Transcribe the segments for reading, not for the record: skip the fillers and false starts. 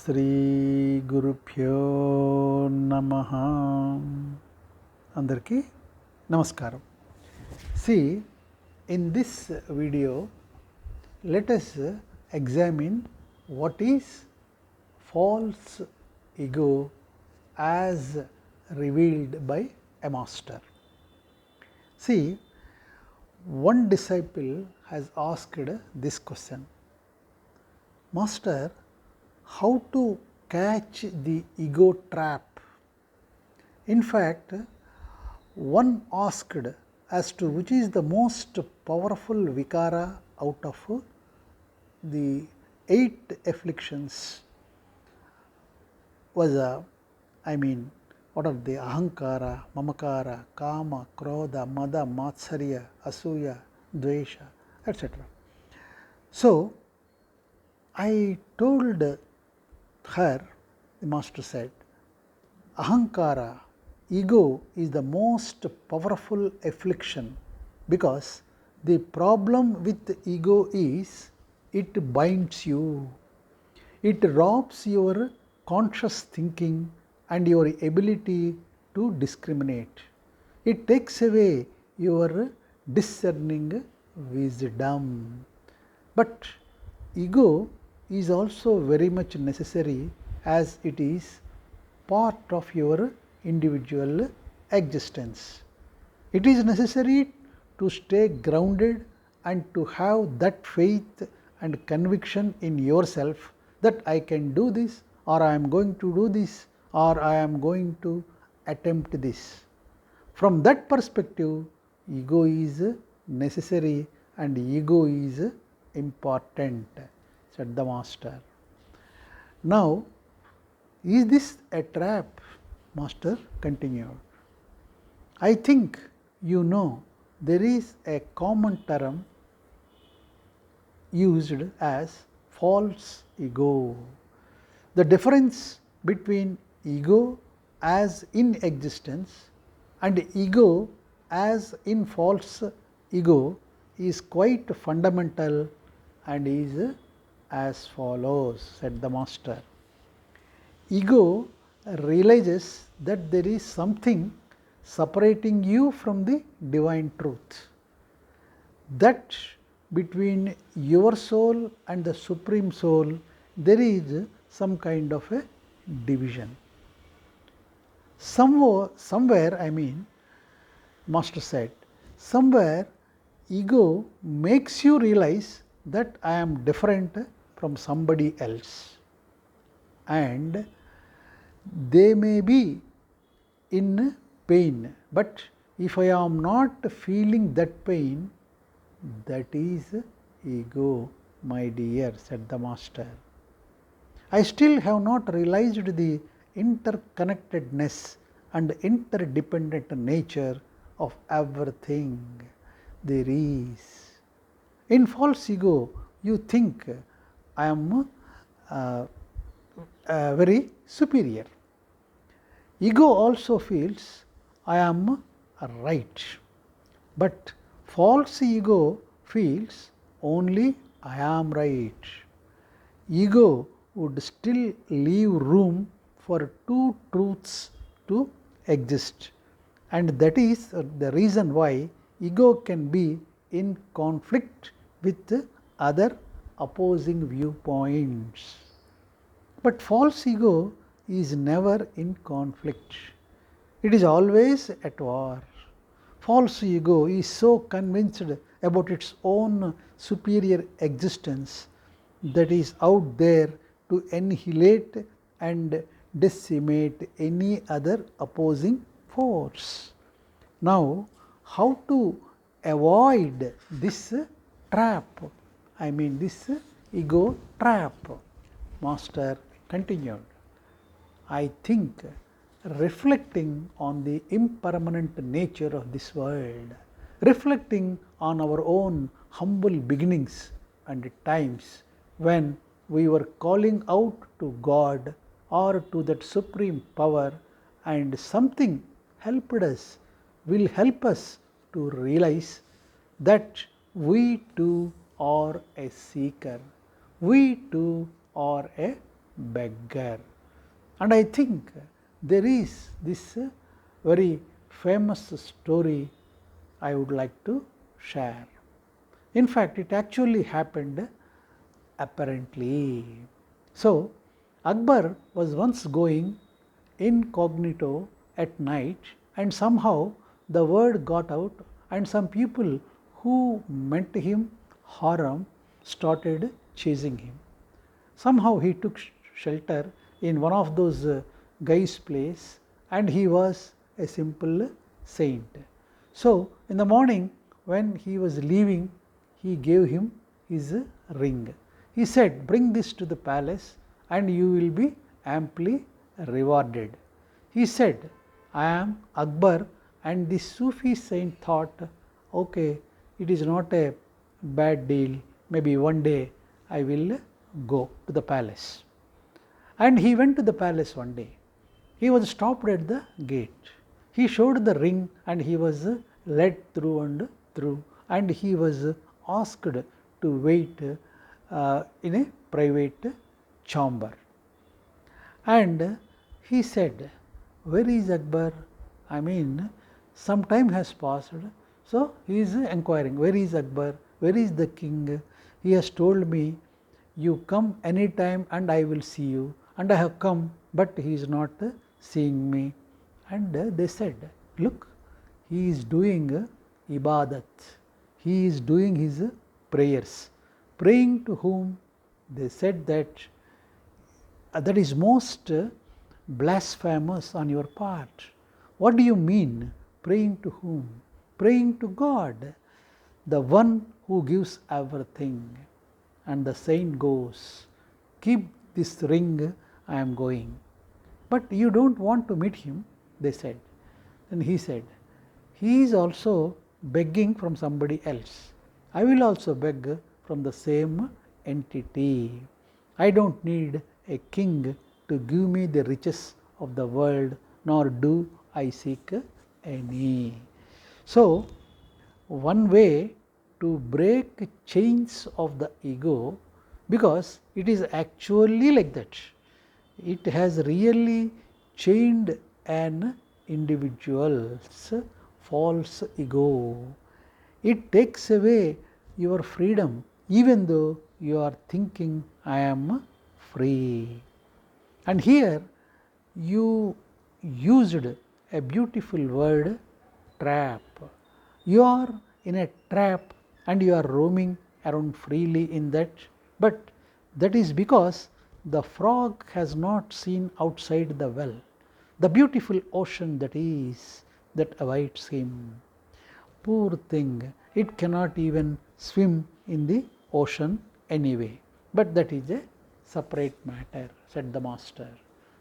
శ్రీ గురుభ్యో నమః. అందరికీ నమస్కారం. See, in this video, let us examine what is false ego as revealed by a master. See, one disciple has asked this question: Master, how to catch the ego trap? In fact, one asked as to which is the most powerful vikara out of the 8 afflictions was what are the ahankara, mamakara, kama, krodha, mada, matsarya, asuya, dvesha, etc. So, I told her, the master said, ahankara, ego is the most powerful affliction, because the problem with the ego is it binds you, it robs your conscious thinking and your ability to discriminate, it takes away your discerning wisdom. But ego is also very much necessary, as it is part of your individual existence. It is necessary to stay grounded and to have that faith and conviction in yourself that I can do this, or I am going to do this, or I am going to attempt this. From that perspective, ego is necessary and ego is important, said the master. Now, is this a trap? Master continued. I think you know there is a common term used as false ego. The difference between ego as in existence and ego as in false ego is quite fundamental and is as follows, said the master. Ego realizes that there is something separating you from the divine truth, that between your soul and the supreme soul there is some kind of a division. Somewhere, master said, somewhere ego makes you realize that I am different from somebody else, and they may be in pain, but if I am not feeling that pain, that is ego, my dear, said the master. I still have not realized the interconnectedness and interdependent nature of everything there is. In false ego, you think I am very superior. Ego also feels I am right, but false ego feels only I am right. Ego would still leave room for two truths to exist, and that is the reason why ego can be in conflict with other opposing viewpoints. But false ego is never in conflict. It is always at war. False ego is so convinced about its own superior existence that is out there to annihilate and decimate any other opposing force. Now, how to avoid this trap? This ego trap. Master continued. I think reflecting on the impermanent nature of this world, reflecting on our own humble beginnings and times when we were calling out to God or to that supreme power, and something helped us, will help us to realize that we too are a seeker, we too are a beggar. And I think there is this very famous story I would like to share. In fact, it actually happened apparently. So, Akbar was once going incognito at night, and somehow the word got out, and some people who meant him harm started chasing him. Somehow he took shelter in one of those guys' place, and he was a simple saint. So, in the morning when he was leaving, he gave him his ring. He said, "Bring this to the palace and you will be amply rewarded." He said, "I am Akbar," and the Sufi saint thought, okay, it is not a bad deal, maybe one day I will go to the palace. And he went to the palace one day. He was stopped at the gate. He showed the ring and he was led through and through, and he was asked to wait in a private chamber. And he said, "Where is Akbar?" I mean, some time has passed. So he is inquiring, "Where is Akbar? Where is the king? He has told me, you come any time and I will see you. And I have come, but he is not seeing me." And they said, "Look, he is doing ibadat. He is doing his prayers." Praying to whom? They said that that is most blasphemous on your part. What do you mean? Praying to whom? Praying to God, the one who gives everything. And the saint goes, "Keep this ring, I am going." "But you don't want to meet him," they said. And he said, "He is also begging from somebody else. I will also beg from the same entity. I don't need a king to give me the riches of the world, nor do I seek any." So, one way to break chains of the ego, because it is actually like that, it has really chained an individual's false ego. It takes away your freedom, even though you are thinking, "I am free." And here you used a beautiful word, trap. You are in a trap and you are roaming around freely in that, but that is because the frog has not seen outside the well the beautiful ocean that awaits him. Poor thing, it cannot even swim in the ocean anyway, but that is a separate matter, said the master.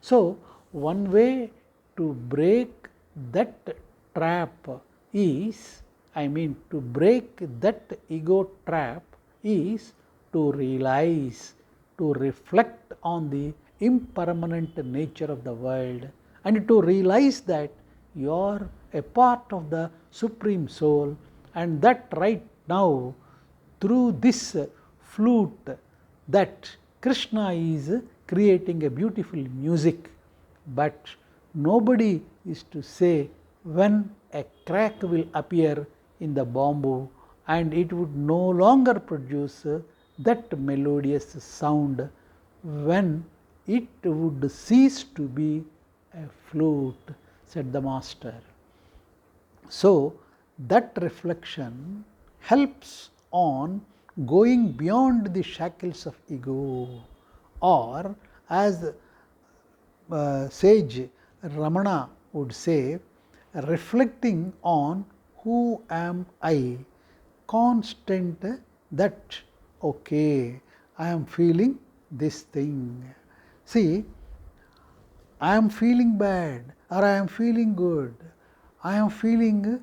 So, one way to break that trap is, to break that ego trap is to realize, to reflect on the impermanent nature of the world, and to realize that you are a part of the Supreme Soul, and that right now through this flute that Krishna is creating a beautiful music, but nobody is to say when a crack will appear in the bamboo and it would no longer produce that melodious sound, when it would cease to be a flute, said the master. So, that reflection helps on going beyond the shackles of ego, or as sage Ramana would say, reflecting on who am I, constant that, okay, I am feeling this thing. See, I am feeling bad or I am feeling good, I am feeling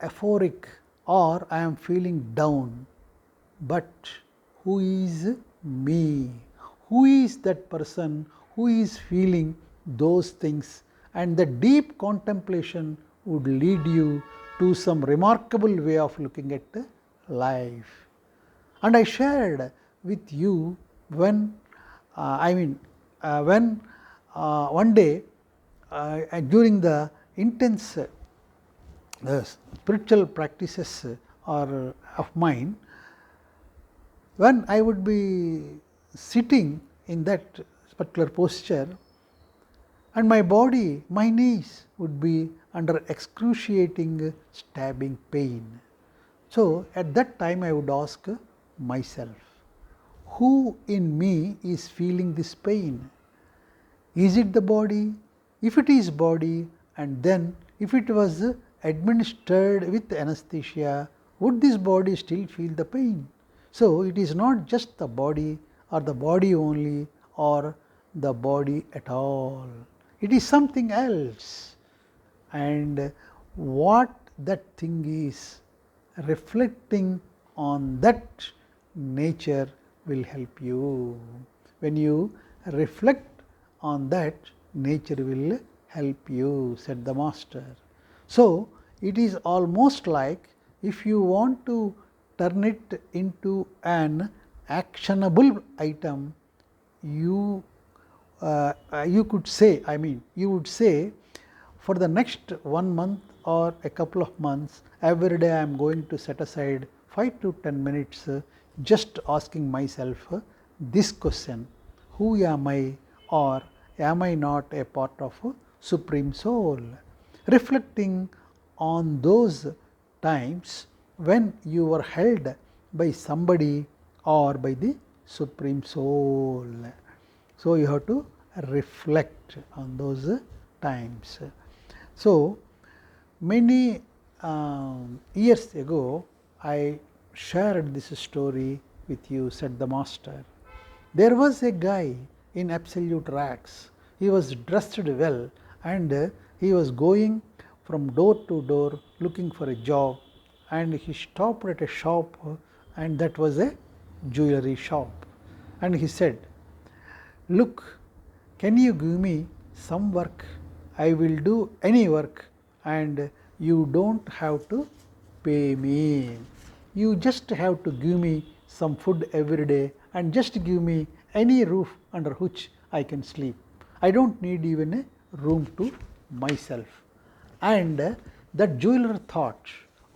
euphoric or I am feeling down, but who is me? Who is that person who is feeling those things? And the deep contemplation would lead you to some remarkable way of looking at life. And I shared with you when when one day during the intense spiritual practices or of mine, when I would be sitting in that particular posture and my body, my knees would be under excruciating stabbing pain. So, at that time I would ask myself, who in me is feeling this pain? Is it the body? If it is body, and then if it was administered with anesthesia, would this body still feel the pain? So, it is not just the body or the body only or the body at all. It is something else, and what that thing is, reflecting on that nature will help you. When you reflect on that, nature will help you, said the master. So, it is almost like if you want to turn it into an actionable item, you could say, you would say, for the next 1 month or a couple of months, every day I am going to set aside 5 to 10 minutes just asking myself this question, who am I, or am I not a part of Supreme Soul? Reflecting on those times when you were held by somebody or by the Supreme Soul. So, you have to reflect on those times. So, many years ago I shared this story with you, said the master. There was a guy in absolute rags. He was dressed well and he was going from door to door looking for a job, and he stopped at a shop, and that was a jewelry shop, and he said, look, can you give me some work? I will do any work and you don't have to pay me. You just have to give me some food every day and just give me any roof under which I can sleep. I don't need even a room to myself. And that jeweler thought,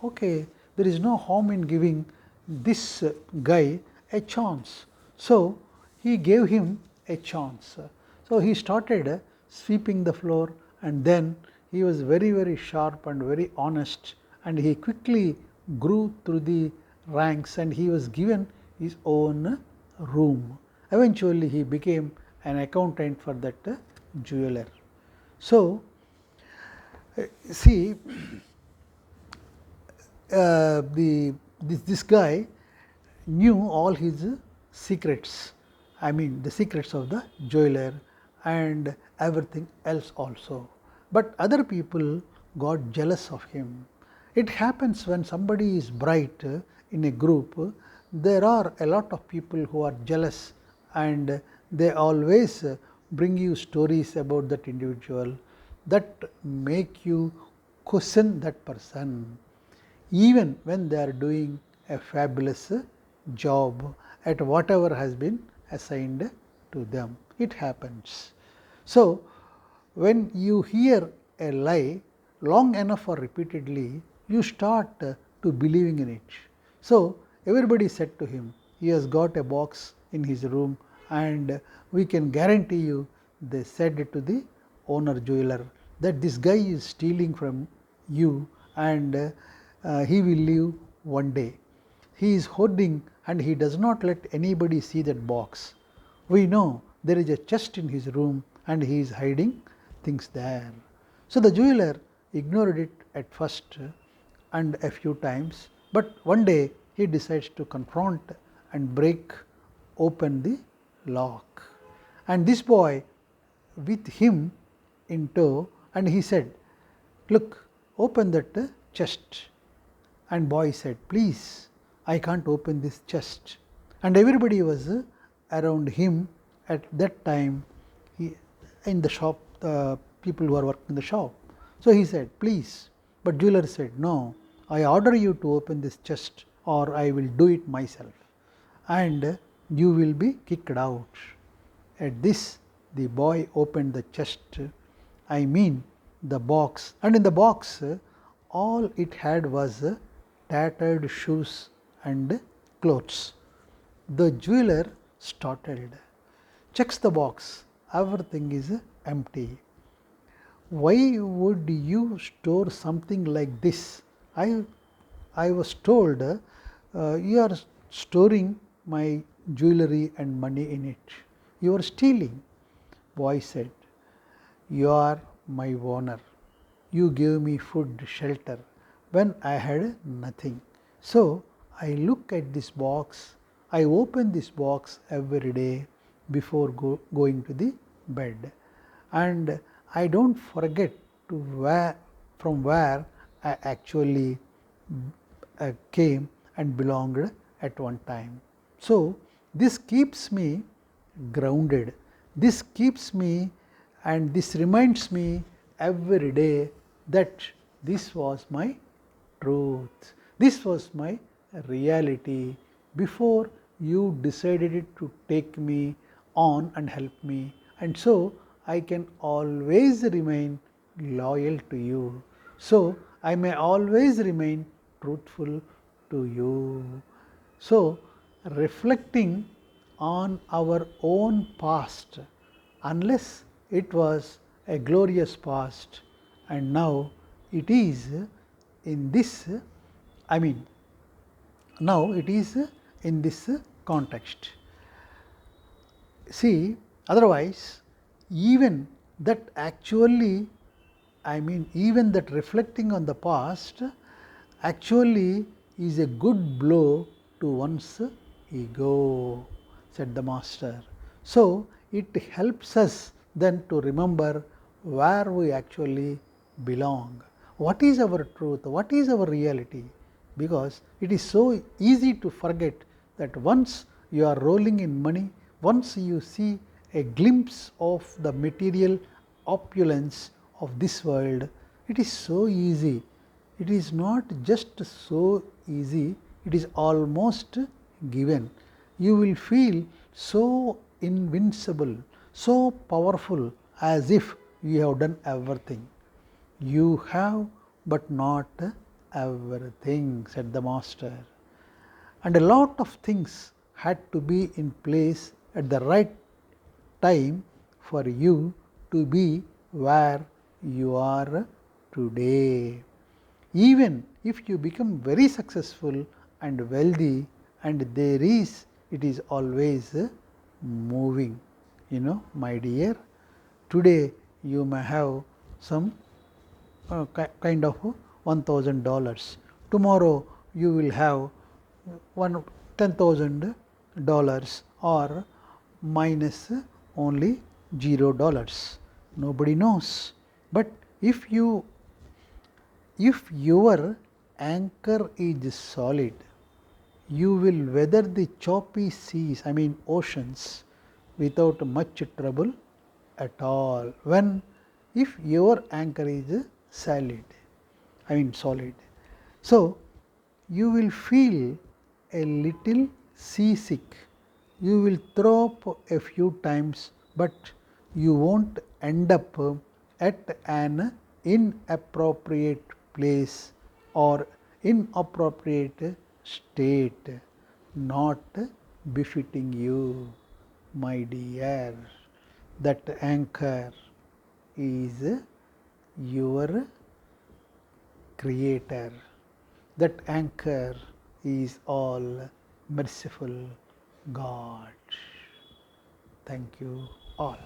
okay, there is no harm in giving this guy a chance. So, he gave him a chance. So, he started sweeping the floor, and then he was very sharp and very honest, and he quickly grew through the ranks and he was given his own room. Eventually, he became an accountant for that jeweler. So, see, this guy knew all his secrets, the secrets of the jeweler and everything else also, but other people got jealous of him. It happens when somebody is bright in a group, there are a lot of people who are jealous and they always bring you stories about that individual that make you question that person, even when they are doing a fabulous job at whatever has been assigned to them. It happens. So, when you hear a lie long enough or repeatedly, you start to believing in it. So, everybody said to him, he has got a box in his room and we can guarantee you, they said to the owner jeweler, that this guy is stealing from you and he will leave one day. He is hoarding and he does not let anybody see that box. We know there is a chest in his room and he is hiding things there. So, the jeweler ignored it at first and a few times, but one day he decides to confront and break open the lock. And this boy with him in tow, and he said, look, open that chest. And boy said, please, I can't open this chest. And everybody was around him at that time in the shop, the people who are working in the shop. So, he said, please, but jeweler said, no, I order you to open this chest or I will do it myself and you will be kicked out. At this, The boy opened the chest, I mean the box, and in the box all it had was tattered shoes and clothes. The jeweler startled, checks the box, everything is empty. Why would you store something like this? I was told you are storing my jewelry and money in it. You are stealing. Boy said, you are my owner. You gave me food, shelter when I had nothing. So I look at this box, I open this box every day before going to the bed, and I don't forget to from where I actually came and belonged at one time. So this keeps me grounded. This keeps me and this reminds me every day that this was my truth. This was my reality before you decided to take me on and help me, and so I can always remain loyal to you. So I may always remain truthful to you. So reflecting on our own past, unless it was a glorious past and now it is in this, I mean now it is in this context. See, otherwise even that actually, I mean even that reflecting on the past actually is a good blow to one's ego, said the master. So it helps us then to remember where we actually belong. What is our truth? What is our reality? Because it is so easy to forget that once you are rolling in money, once you see a glimpse of the material opulence of this world, it is so easy. It is not just so easy, it is almost given. You will feel so invincible, so powerful, as if you have done everything. You have, but not everything, said the master. And a lot of things had to be in place at the right time for you to be where you are today. Even if you become very successful and wealthy, and it is always moving. My dear, today you may have some kind of $1,000. Tomorrow you will have $10,000 or minus only $0. Nobody knows. But if your anchor is solid, you will weather the choppy seas, I mean oceans, without much trouble at all. If your anchor is solid. So you will feel a little seasick. You will throw up a few times, but you won't end up at an inappropriate place or inappropriate state, not befitting you, my dear. That anchor is your creator. That anchor is all merciful God. Thank you all.